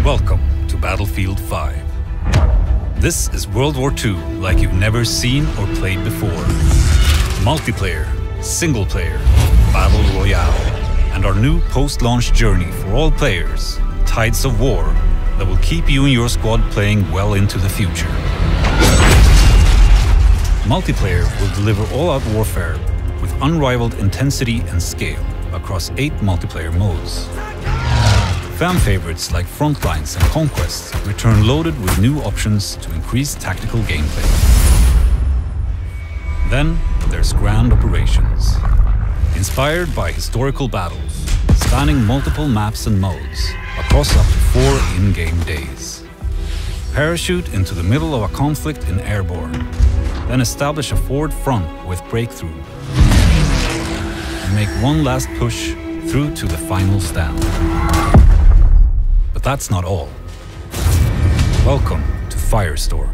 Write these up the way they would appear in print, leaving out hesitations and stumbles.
Welcome to Battlefield 5. This is World War II like you've never seen or played before. Multiplayer, single player, Battle Royale, and our new post-launch journey for all players, Tides of War, that will keep you and your squad playing well into the future. Multiplayer will deliver all-out warfare with unrivaled intensity and scale across 8 multiplayer modes. Fan favorites like Frontlines and Conquest return loaded with new options to increase tactical gameplay. Then there's Grand Operations. Inspired by historical battles, spanning multiple maps and modes across up to 4 in-game days. Parachute into the middle of a conflict in Airborne, then establish a forward front with Breakthrough, and make one last push through to the final stand. But that's not all. Welcome to Firestorm.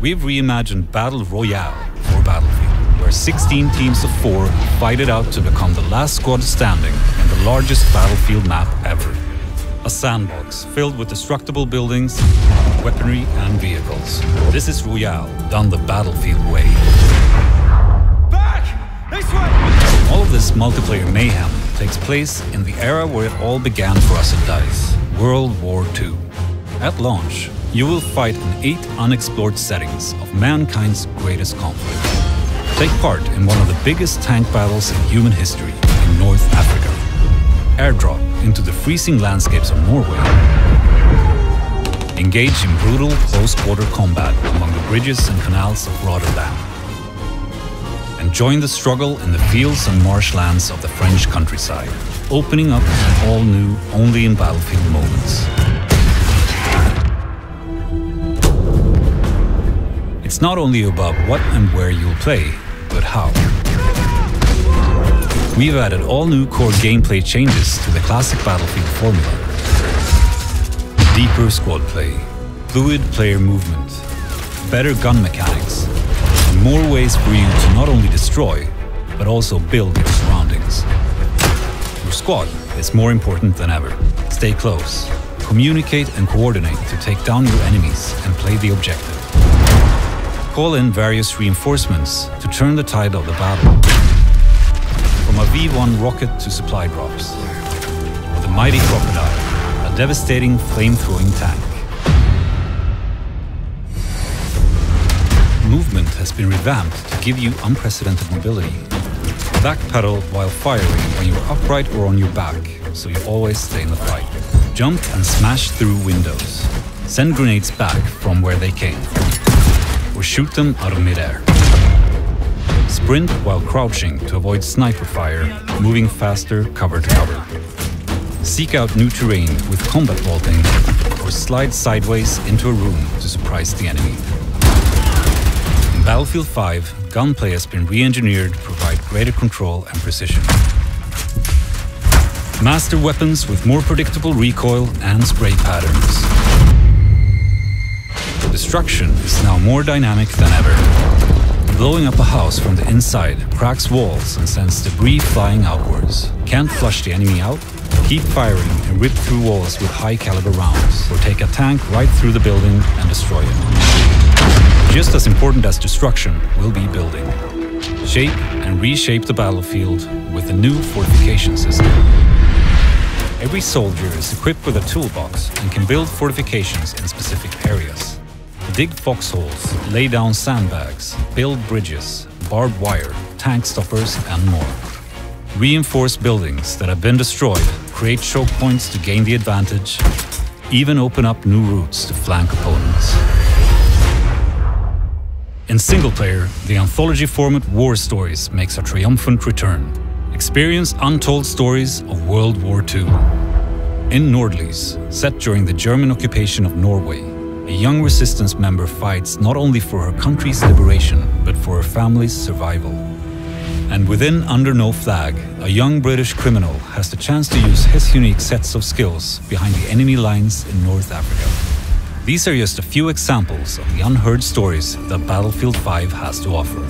We've reimagined Battle Royale for Battlefield, where 16 teams of 4 fight it out to become the last squad standing in the largest battlefield map ever. A sandbox filled with destructible buildings, weaponry and vehicles. This is Royale done the Battlefield way. Back! This way! All of this multiplayer mayhem takes place in the era where it all began for us at DICE, World War II. At launch, you will fight in 8 unexplored settings of mankind's greatest conflict. Take part in one of the biggest tank battles in human history in North Africa. Airdrop into the freezing landscapes of Norway. Engage in brutal close-quarter combat among the bridges and canals of Rotterdam. And join the struggle in the fields and marshlands of the French countryside, opening up an all-new, only in Battlefield moments. It's not only about what and where you'll play, but how. We've added all new core gameplay changes to the classic Battlefield formula. Deeper squad play, fluid player movement, better gun mechanics, and more ways for you to not only destroy, but also build your surroundings. Your squad is more important than ever. Stay close, communicate and coordinate to take down your enemies and play the objective. Call in various reinforcements to turn the tide of the battle. From a V1 rocket to supply drops, or the mighty Crocodile, a devastating flame-throwing tank. Movement has been revamped to give you unprecedented mobility. Backpedal while firing when you're upright or on your back, so you always stay in the fight. Jump and smash through windows. Send grenades back from where they came, or shoot them out of midair. Sprint while crouching to avoid sniper fire, moving faster cover to cover. Seek out new terrain with combat vaulting, or slide sideways into a room to surprise the enemy. In Battlefield 5, gunplay has been re-engineered to provide greater control and precision. Master weapons with more predictable recoil and spray patterns. Destruction is now more dynamic than ever. Blowing up a house from the inside cracks walls and sends debris flying outwards. Can't flush the enemy out? Keep firing and rip through walls with high-caliber rounds, or take a tank right through the building and destroy it. Just as important as destruction will be building. Shape and reshape the battlefield with a new fortification system. Every soldier is equipped with a toolbox and can build fortifications in specific areas. Dig foxholes, lay down sandbags, build bridges, barbed wire, tank stoppers and more. Reinforce buildings that have been destroyed, create choke points to gain the advantage, even open up new routes to flank opponents. In single player, the anthology format War Stories makes a triumphant return. Experience untold stories of World War II. In Nordlys, set during the German occupation of Norway, a young resistance member fights not only for her country's liberation, but for her family's survival. And within Under No Flag, a young British criminal has the chance to use his unique sets of skills behind the enemy lines in North Africa. These are just a few examples of the unheard stories that Battlefield 5 has to offer.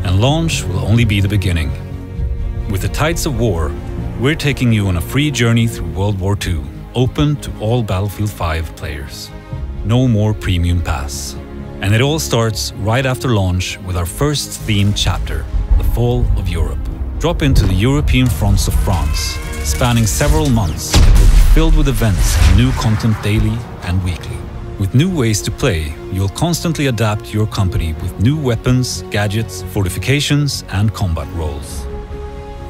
And launch will only be the beginning. With the Tides of War, we're taking you on a free journey through World War II, open to all Battlefield 5 players. No more premium pass. And it all starts right after launch with our first themed chapter, The Fall of Europe. Drop into the European fronts of France. Spanning several months, it will be filled with events and new content daily and weekly. With new ways to play, you'll constantly adapt your company with new weapons, gadgets, fortifications, and combat roles.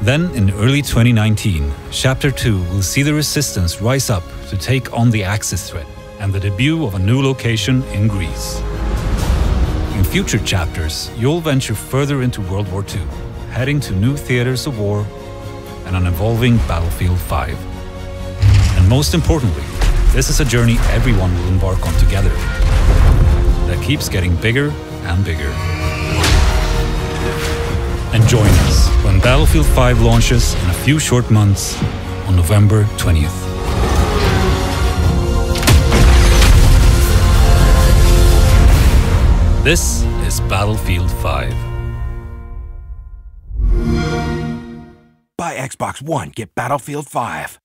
Then, in early 2019, Chapter 2 will see the Resistance rise up to take on the Axis threat and the debut of a new location in Greece. In future chapters, you'll venture further into World War II, heading to new theaters of war and an evolving Battlefield 5. And most importantly, this is a journey everyone will embark on together that keeps getting bigger and bigger. And join us when Battlefield 5 launches in a few short months on November 20th. This is Battlefield 5. Buy Xbox One, get Battlefield 5.